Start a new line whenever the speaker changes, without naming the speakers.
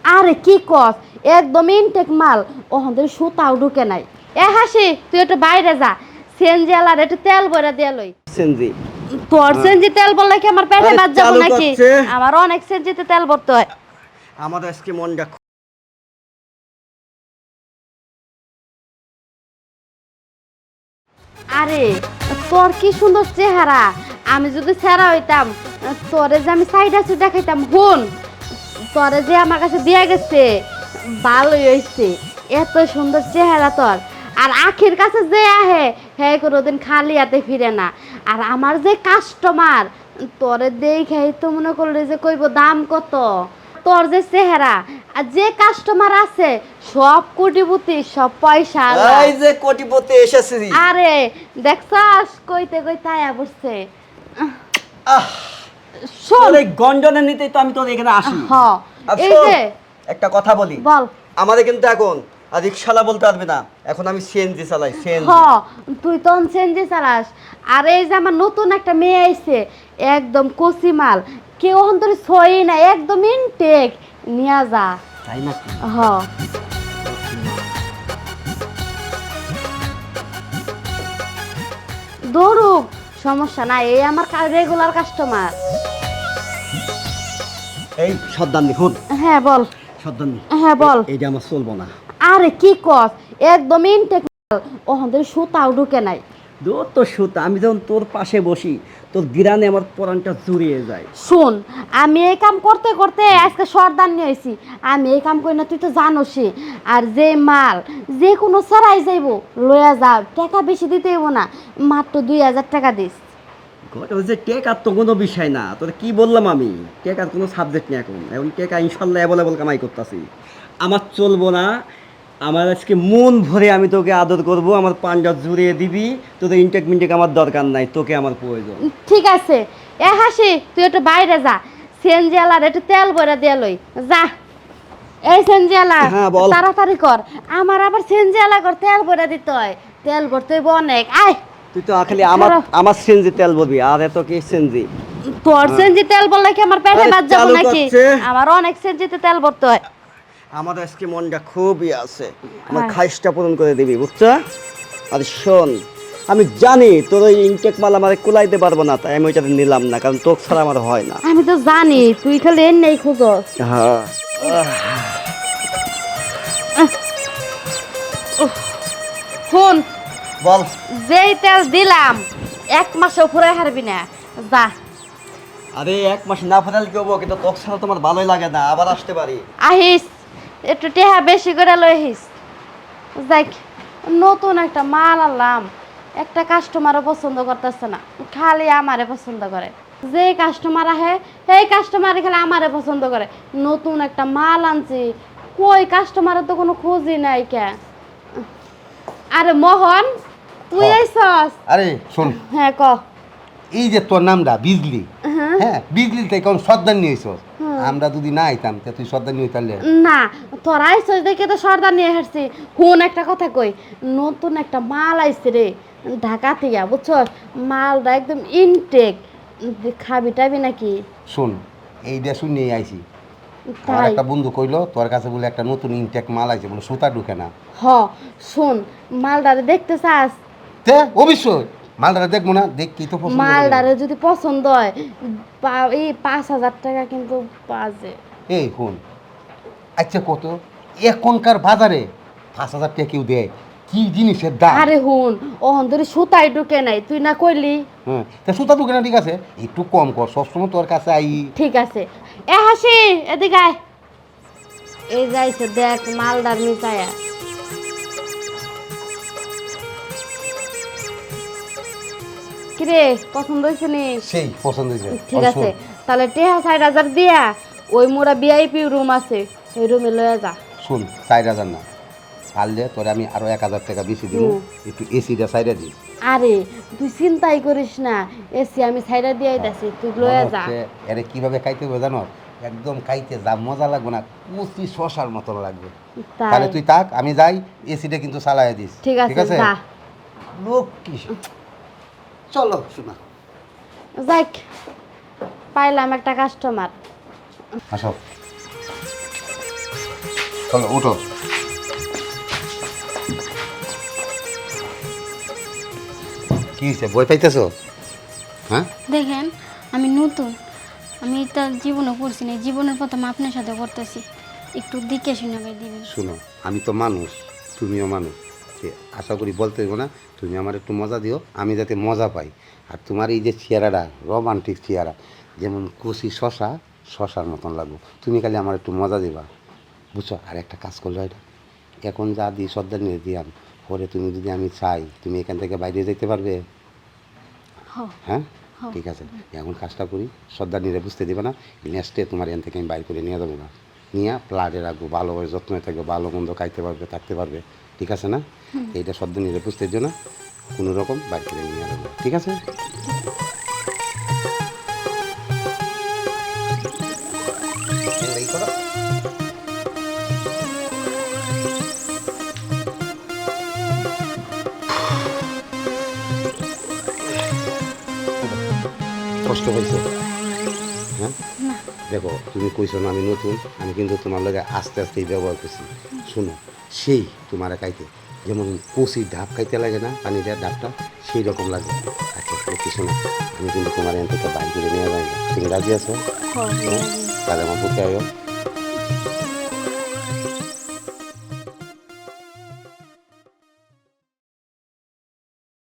আরে কি কস, একদম ইনটেক মাল, ওখান সুতাও ঢুকে নাই। এ হাসি, তুই একটু বাইরে যা, সিএনজি আলার একটু তেল ভরে দিয়ে লই।
সিএনজি
তোর সিএনজি তেল বললে কি আমার পেটে
আরে
বাজ যাবো
চালু
নাকি?
করছে।
আমার অনেক সিএনজিতে তেল ভরতে হয়।
আমাদের আজকে মনটা
আরে তোর কি সুন্দর চেহারা, আমি যদি সেরা হইতাম তোরে যে আমি সাইডা সুইডা খাইতাম। হুন, তোরে যে আমার কাছে দিয়া গেছে ভালোই হয়েছে, এত সুন্দর চেহারা তোর। আর আখির কাছে যে আহে হে কোনোদিন খালি হাতে ফিরে না। আর আমার যে কাস্টমার তোরে দেখাই তো মনে করলে যে কইব দাম কত। তোর যে চেহারা আর যে কাস্টমার আছে সব কোটিপতি, সব পয়সা।
এই যে কোটিপতি এসেছে।
আরে দেখছস কইতে কইতে আয়া বসছে।
আহ
শোন,
এই গন্ডনে নিতেই তো আমি তোর এখানে আসি।
হ্যাঁ এই যে
একটা কথা বলি,
বল।
আমাদের কিন্তু এখন আর রিক্সালা বলতে পারবে না, এখন আমি সিএনজি চালাই, সিএনজি।
হ্যাঁ তুই তো সিএনজি চালাস। আর এই যে আমার নতুন একটা মেয়ে আইছে, একদম কচি মাল, কেউ অন্তরে ছয়ই না, একদম ইনটেক, নিয়া যা।
তাই নাকি?
হ্যাঁ দৌড়ুক, সমস্যা নাই, এই আমার রেগুলার কাস্টমার।
এই সর্দার দেখুন,
হ্যাঁ বল।
সর্দার
হ্যাঁ বল।
এইটা আমার চলবো না।
আরে কি কস, একদম ইনটেক মাল, ওখান সুতাও ঢুকে নাই।
দূর তো সুতা, আমি যখন তোর পাশে বসি তোর গিরানে আমার পরানটা জুড়িয়ে যায়।
শুন, আমি এই কাম করতে করতে আজকে সর্দার নিয়ে আইছি। আমি এই কাম করি না তুই তো জানোসই। আর যে মাল যে কোনো ছাড়াই যাইব লইয়া যা, টাকা বেশি দিতে হইব না, মাত্র 2000 টাকা দিস।
ওই যে টেকার তো কোনো বিষয় না, তোর কি বললাম আমি, টেকার কোনো সাবজেক্ট নেই এখন। এখন টেকা ইনশাল্লাহ অ্যাভেলেবল কামাই করতেছি। আমার চলবো না, আমার আজকে মন ভরে আমি তোকে আদর করব, আমার পাঞ্জা জুড়িয়ে দিবি। তোদের ইনটেক মিনটেক আমার দরকার নাই, তোকে আমার প্রয়োজন।
ঠিক আছে, এ হাসি তুই একটু বাইরে যা, সিএনজি আলার একটু তেল ভরে দিয়ে লই যা। এই সিএনজি আলা,
হ্যাঁ, বল।
তাড়াতাড়ি কর, আমার আবার সিএনজি আলা কর তেল ভরে দিতে হয়, তেল ভরতে হইব অনেক। আয়
তুই তো খালি আমার সিএনজি তেল বলবি, আর এত কি সিএনজি?
তোর সিএনজি তেল বললে কি আমার পেটে
আরে
বাজ যাবো
চালু
নাকি?
করছে।
আমার অনেক সিএনজিতে তেল ভরতে হয়।
আমার আজকে মনটা খুবই আছে, আমার
হ্যাঁ।
খাইশটা পূরণ করে দিবি, বুঝছো? আর শোন, আমি জানি তোর ওই ইনটেক মাল আমার কুলাইতে পারবো না, তাই আমি ওইটাতে নিলাম না, কারণ তোর ছাড়া আমার হয় না।
আমি তো জানি তুই খালি এর নেই খুঁজস।
হ্যাঁ,
শুন,
বল।
যেই তেল দিলাম 1 মাসেও ফুরাই হারবি না, যা।
আরে 1 মাস না ফেরাল কি হবো, কিন্তু তোর ছাড়া তোমার ভালোই লাগে না, আবার আসতে পারি।
আহিস, একটু টেহা বেশি করে লই আহিস। দেখ, নতুন একটা মাল আনলাম, একটা কাস্টমারও পছন্দ করতেছে না, খালি আমারে পছন্দ করে। যে কাস্টমার আহে সেই কাস্টমার খালি আমারে পছন্দ করে। নতুন একটা মাল আনছি, কই কাস্টমারের তো কোনো খোঁজই নাই কে। আরে মোহন, তুই আইছস?
আরে শোন,
হ্যাঁ ক।
এই যে তোর নামটা বিজলি, হ্যাঁ বিজলি থেকে কোন সর্দার নিয়ে আইছস। আমরা যদি না আইতাম তা তুই সর্দার নিয়ে তাহলে
না, তোরা আইছস দেখে তো সর্দার নিয়ে হারছি। হুন একটা কথা কই, নতুন একটা মাল আইছে রে ঢাকা থেকে, বুঝছস? মালটা একদম ইনটেক, খাবি টাবি নাকি?
শোন, এইটা শুনে আইছি। আমার
তাই?
একটা বন্ধু কইলো তোর কাছে বলে একটা নতুন ইনটেক মাল আইছে, বলে সুতা ঢুকে না।
হ, শোন, মালটারে দেখতে চাস?
তে অবশ্যই মালটা দেখবো না, দেখ কি তো পছন্দ করে।
মালটারে যদি পছন্দ হয় এই 5000 টাকা কিন্তু বাজে।
এই শোন, আচ্ছা কত এখনকার বাজারে 5000 টাকা কেউ দেয়? কি জিনিসের দাম।
আরে হুন, ওহন ধরে সুতাই ঢুকে নাই, তুই না কইলি?
হ্যাঁ, তা সুতা ঢুকে না, ঠিক আছে একটু কম কর, সবসময় তোর কাছে আই।
ঠিক আছে, এ হাসি এদিকে আয়। এই যাইছে দেখ মালদার মিশায়া। কিরে পছন্দ হয়েছে নি?
সেই পছন্দ হয়েছে।
ঠিক আছে, তাহলে টেহা 6000 দিয়া ওই মোরা ভিআইপি রুম আছে, ওই রুমে লয়ে যা।
শুন, 4000 না, পারলে তোরে আমি আরো 1000 টাকা বেশি দিব, একটু এসিটা সাইডে দিস।
আরে তুই চিন্তাই করিস না, এসি আমি সাইডা দিয়ে আইতাছি, তুই লয়ে যা।
আরে কিভাবে খাইতে হবে জানো? একদম খাইতে যা মজা লাগবে না, কুচি শশার মতন লাগবে।
তাই?
তাহলে তুই থাক, আমি যাই, এসিটা কিন্তু চালাই দিস।
ঠিক আছে যা।
লোক কি, চলো শোনা।
যাক, পাইলাম একটা কাস্টমার।
আসো। চলো ওঠো। কি হয়েছে, বই পাইতেছো? হ্যাঁ,
দেখেন আমি নতুন, আমি এটা জীবনে করছি না, জীবনের প্রথম আপনার সাথে করতেছি, একটু দিকে শুনে ভাই দিবেন।
শুনো, আমি তো মানুষ, তুমিও মানুষ, আশা করি বলতে দেবো না। তুমি আমার একটু মজা দিও, আমি যাতে মজা পাই। আর তোমার এই যে চেহারাটা, রোমান্টিক চেহারা, যেমন কচি শশার মতন লাগবো। তুমি খালি আমার একটু মজা দিবা, বুঝছো? আর একটা কাজ করলো, এটা এখন যা দিই শ্রদ্ধা নিয়ে দিয়াম, পরে তুমি যদি আমি চাই, তুমি এখান থেকে বাইরে যেতে পারবে? হ্যাঁ, ঠিক আছে। এখন কাজটা করি, শ্রদ্ধা নিয়ে বুঝতে দিবে না, নেক্সটে তোমার এখান থেকে আমি বাইর করে নিয়ে যাবো না, নিয়ে প্লাটে রাখবো, ভালোভাবে যত্নে থাকবে, ভালো মন্দ খাইতে পারবে, থাকতে পারবে, ঠিক আছে না? এইটা শ্রদ্ধা নিয়ে বুঝতে দিও না, কোনো রকম বাইর করে নিয়ে যাবো, ঠিক আছে? এই করো। কষ্ট হয়েছে? হ্যাঁ, দেখো তুমি কইছো না আমি নতুন, আমি কিন্তু তোমার লগে আস্তে আস্তেই ব্যবহার করছি। শুনো, সেই তোমার খাইতে যেমন কচি ডাব খাইতে লাগে না, পানিটা ডাবটা সেই রকম লাগে। আচ্ছা কিছু না, আমি কিন্তু তোমার এখান থেকে বাইর করে নিয়ে যাই না, তুমি রাজি আছো? হ্যাঁ, তাহলে আমার বুকে আয়ো।